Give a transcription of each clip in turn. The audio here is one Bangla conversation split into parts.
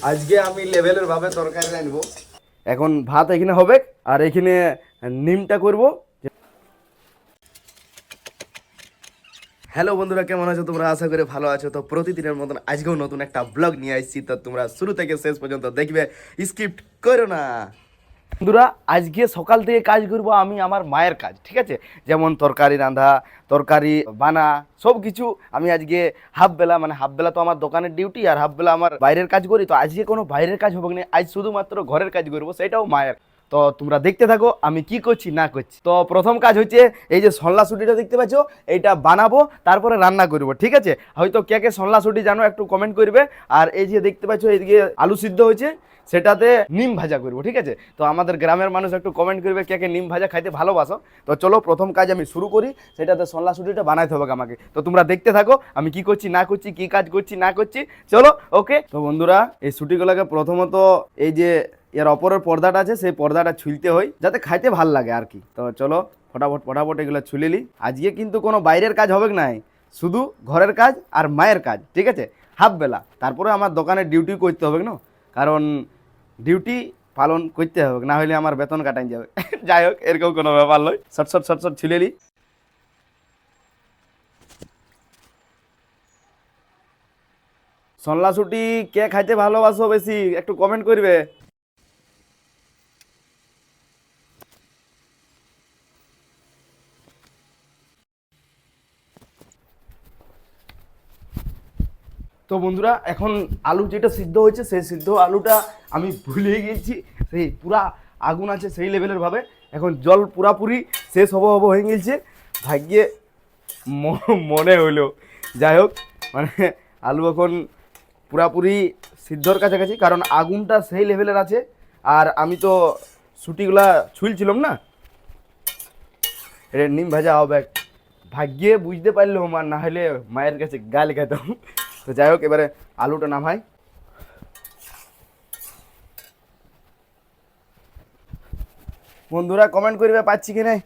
আজকে আমি লেভেলের ভাবে তরকারি রাঁধবো। এখন ভাত এখানে হবে আর এখানে নিমটা করব। হ্যালো বন্ধুরা, কেমন আছো তোমরা? আশা করি ভালো আছো। তো প্রতিদিনের মতন আজকেও নতুন একটা ব্লগ নিয়ে আসছি, তো তোমরা শুরু থেকে শেষ পর্যন্ত দেখবে, স্কিপ করো না। বন্ধুরা, আজকে সকাল থেকে কাজ করব আমি আমার মায়ের কাজ, ঠিক আছে? যেমন তরকারি রাঁধা, তরকারি বানা, সব কিছু আমি আজকে হাফ বেলা, মানে হাফ বেলা তো আমার দোকানের ডিউটি আর হাফ বেলা আমার বাইরের কাজ করি। তো আজকে কোনো বাইরের কাজ হবে না, আজ শুধুমাত্র ঘরের কাজ করবো, সেটাও মায়ের। তো তোমরা দেখতে থাকো আমি কি করছি না করছি। তো প্রথম কাজ হচ্ছে এই যে সল্লা সুটিটা দেখতে পাচ্ছ, এইটা বানাবো, তারপরে রান্না করবো, ঠিক আছে? হয়তো কে কে সল্লা সুটি জানো একটু কমেন্ট করবে। আর এই যে দেখতে পাচ্ছ এইদিকে আলু সিদ্ধ হয়েছে, সেটাতে নিম ভাজা করবো, ঠিক আছে? তো আমাদের গ্রামের মানুষ একটু কমেন্ট করবে কে কে নিম ভাজা খাইতে ভালোবাসো। তো চলো প্রথম কাজ আমি শুরু করি, সেটাতে সল্লা সুটিটা বানাইতে হবে আমাকে। তো তোমরা দেখতে থাকো আমি কি করছি না করছি, কি কাজ করছি না করছি। চলো ওকে। তো বন্ধুরা, এই সুটিগুলোকে প্রথমত এই যে এর অপরের পর্দাটা আছে, সেই পর্দাটা ছুলতে হয় যাতে খাইতে ভাল লাগে আর কি। তো চলো ফটাফট ফটাফট এগুলো ছুলে নি। আজকে কিন্তু কোনো বাইরের কাজ হবে না, শুধু ঘরের কাজ আর মায়ের কাজ, ঠিক আছে? হাফ বেলা, তারপরে আমার দোকানে ডিউটি করতে হবে না, কারণ ডিউটি পালন করতে হবে, না হলে আমার বেতন কাটাই যাবে। যাই হোক, এরকম কোনো ব্যাপার নয়। শট শট ছুলে নি। সল্লা ছুটি কে খাইতে ভালোবাসো বেশি একটু কমেন্ট করবে। তো বন্ধুরা, এখন আলু যেটা সিদ্ধ হয়েছে সেই সিদ্ধ আলুটা আমি ভুলে গিয়েছি, সেই পুরা আগুন আছে সেই লেভেলের ভাবে। এখন জল পুরাপুরি শেষ হব হয়ে গেছে, ভাগ্যে মনে হইলো। যাই হোক, মানে আলু এখন পুরাপুরি সিদ্ধর কাছাকাছি, কারণ আগুনটা সেই লেভেলের আছে। আর আমি তো সুটিগুলা ছুলছিলাম না, এটা নিম ভাজা হবে। ভাগ্যে বুঝতে পারলাম, আর না হলে মায়ের কাছে গাল খেতাম। তো যাই হোক, এবারে আলুটা নামাই। বন্ধুরা কমেন্ট করবে পাচ্ছি কি নাই।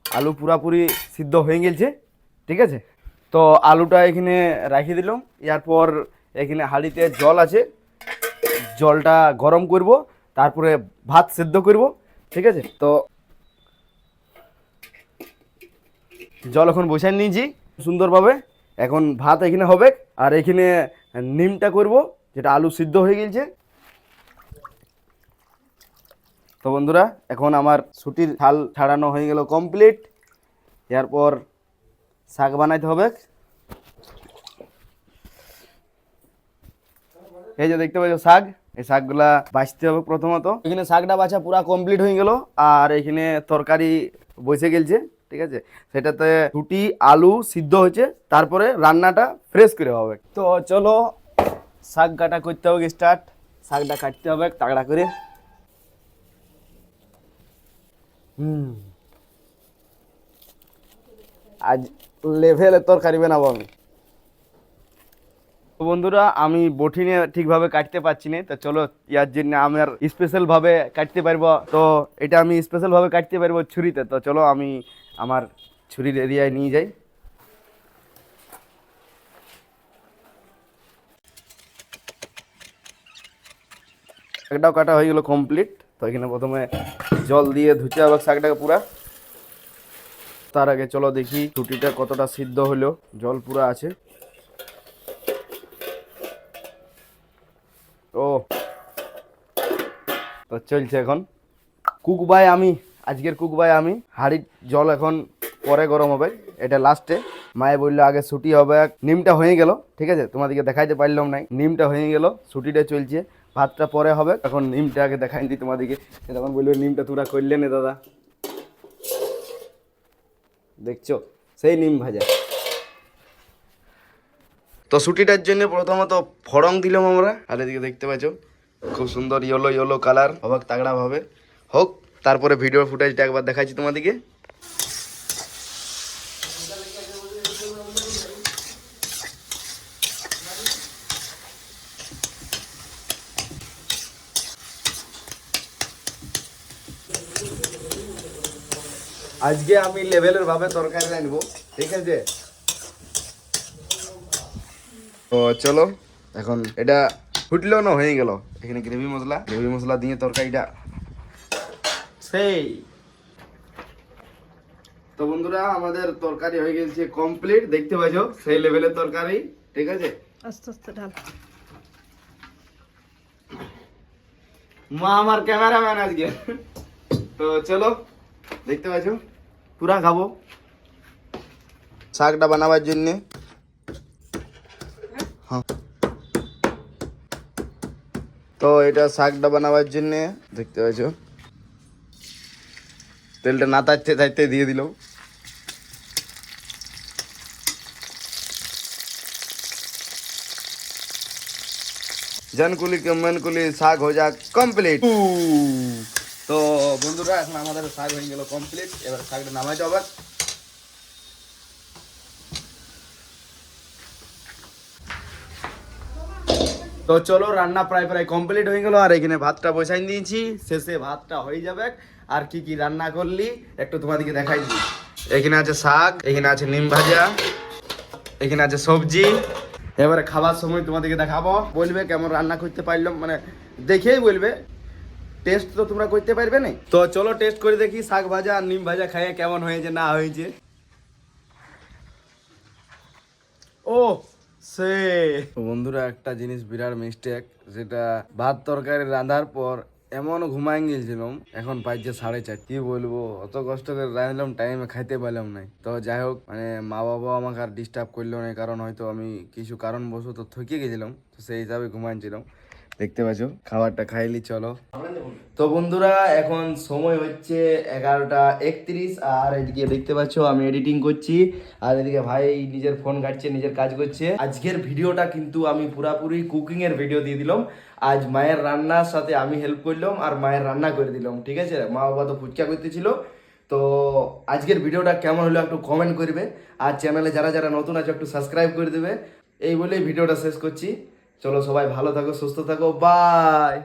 আলু পুরাপুরি সিদ্ধ হয়ে গেছে, ঠিক আছে? তো আলুটা এখানে রাখি দিলাম। এরপর এখানে হাঁড়িতে জল আছে, জলটা গরম করব, তারপরে ভাত সিদ্ধ করব, ঠিক আছে? তো জল এখন বসাই নিয়েছি সুন্দরভাবে। এখন ভাত এখানে হবে আর এখানে নিমটা করব, যেটা আলু সিদ্ধ হয়ে গেছে। তো বন্ধুরা, এখন আমার ছুটির ছাল ছাড়ানো হয়ে গেল কমপ্লিট। এরপর শাক বানাইতে হবে। এই যে দেখতে পাচ্ছ শাক, এই শাকগুলা বাছতে হবে প্রথমত। এখানে শাকটা বাছা পুরা কমপ্লিট হয়ে গেল আর এখানে তরকারি বসে গেছে, ঠিক আছে? সেটাতে রুটি আলু সিদ্ধ হয়েছে, তারপরে রান্নাটা ফ্রেশ করে হবে। তো চলো শাক কাটা করতে হবে স্টার্ট। শাকটা কাটতে হবে তাগড়া করে। আজ লেভেলে তরকারি বানাবো আমি। তো বন্ধুরা, আমি বটি নিয়ে ঠিকভাবে কাটতে পারছি না, তো চলো ইয়ার জন্য আমার স্পেশাল ভাবে কাটতে পারবো। তো এটা আমি স্পেশাল ভাবে কাটতে পারবো ছুরিতে। তো চলো আমি আমার ছুরির এরিয়ায় নিয়ে যাই। শাকটাও কাটা হয়ে গেল কমপ্লিট। তো এখানে প্রথমে জল দিয়ে ধুতে হবে শাকটাকে পুরা। তার আগে চলো দেখি ছুটিটা কতটা সিদ্ধ হলো। জল পুরা আছে। ও, তো চলছে এখন কুক বাই আমি, আজকের কুক বাই আমি। হাঁড়ির জল এখন পরে গরম হবে, এটা লাস্টে। মায়ে বললো আগে ছুটি হবে। নিমটা হয়ে গেল, ঠিক আছে? তোমাদেরকে দেখাইতে পারলাম নাই, নিমটা হয়ে গেল, ছুটিটা চলছে, ভাতটা পরে হবে। এখন নিমটা আগে দেখাই দিই তোমাদেরকে। তখন বললো নিমটা তোমরা করলে না দাদা, দেখছো সেই নিম ভাজা। তো ছুটিটার জন্য প্রথমত ফড়ং দিলাম আমরা, আর এদিকে দেখতে পাচ্ছ খুব সুন্দর ইয়েলো ইয়েলো কালার হবে, তাগড়া ভাবে হোক। তারপরে ভিডিও ফুটেজটা একবার দেখাচ্ছি তোমাদেরকে। আজকে আমি লেভেলের ভাবে তরকারি রাঁধবো, ঠিক আছে? তো চলো এখন এটা ফুটলো না হয়ে গেল, এখানে গ্রেভি মশলা দিয়ে তরকারিটা সেই। তো বন্ধুরা আমাদের তরকারি হয়ে গেছে কমপ্লিট, দেখতে পাচ্ছ সেই লেভেলের তরকারি, ঠিক আছে। আস্তে আস্তে ঢাল। মা আমার ক্যামেরাম্যান আজকে। তো চলো দেখতে পাচ্ছ পুরা খাবো। শাকটা বানাবার জন্য হ্যাঁ, তো এটা শাকটা বানাবার জন্য দেখতে পাচ্ছ তেলটা না তাইতে তাইতে দিয়ে দিল। जनकुली के मनकुली শাক হয়ে যাক কমপ্লিট। তো বন্ধুরা এখন আমাদের শাক হয়ে গেল কমপ্লিট, এবার শাকটা নামাইতে হবে। তো চলো রান্না প্রায় প্রায় কমপ্লিট হয়ে গেল, আর এখানে ভাতটা বসাই দিয়েছি, শেষে ভাতটা হয়ে যাবে। আর কি কি রান্না করলি একটু তোমাদেরকে দেখাই দিই। এখানে আছে শাক, এখানে আছে নিম ভাজা, এখানে আছে সবজি। এবারে খাবার সময় তোমাদেরকে দেখাবো, বলবে কেমন রান্না করতে পারলাম, মানে দেখেই বলবে, টেস্ট তো তোমরা করতে পারবে না। তো চলো টেস্ট করে দেখি শাক ভাজা আর নিম ভাজা খাইয়ে কেমন হয়েছে না হয়েছে। ও সে বন্ধুরা একটা জিনিস বিরাট মিস্টেক, যেটা ভাত তরকারি রান্নার পর এমন ঘুমাই গেছিলাম, এখন পাইছে 4:30। কি বলবো, অত কষ্ট করে রাঁধলাম, টাইমে খাইতে পারলাম না। তো যাই হোক, মানে মা বাবা আমাকে আর ডিস্টার্ব করলো না, কারণ হয়তো আমি কিছু কারণবশত থকে গেছিলাম, তো সেই হিসাবে ঘুমাইছিলাম। দেখতে পাচ্ছ খাবারটা খাইলি। চলো তো বন্ধুরা এখন সময় হচ্ছে 11:31, আর এদিকে দেখতে পাচ্ছ আমি এডিটিং করছি, আর এদিকে ভাই নিজের ফোন ঘাটছে, নিজের কাজ করছে। আজকের ভিডিওটা কিন্তু আমি পুরাপুরি কুকিং এর ভিডিও দিয়ে দিলাম। আজ মায়ের রান্নার সাথে আমি হেল্প করলাম আর মায়ের রান্না করে দিলাম, ঠিক আছে। মা বাবা তো ফুচকা করতেছিল। তো আজকের ভিডিওটা কেমন হলো একটু কমেন্ট করবে, আর চ্যানেলে যারা যারা নতুন আছে একটু সাবস্ক্রাইব করে দেবে। এই বলেই ভিডিওটা শেষ করছি। চলো সবাই ভালো থাকো, সুস্থ থাকো, বাই।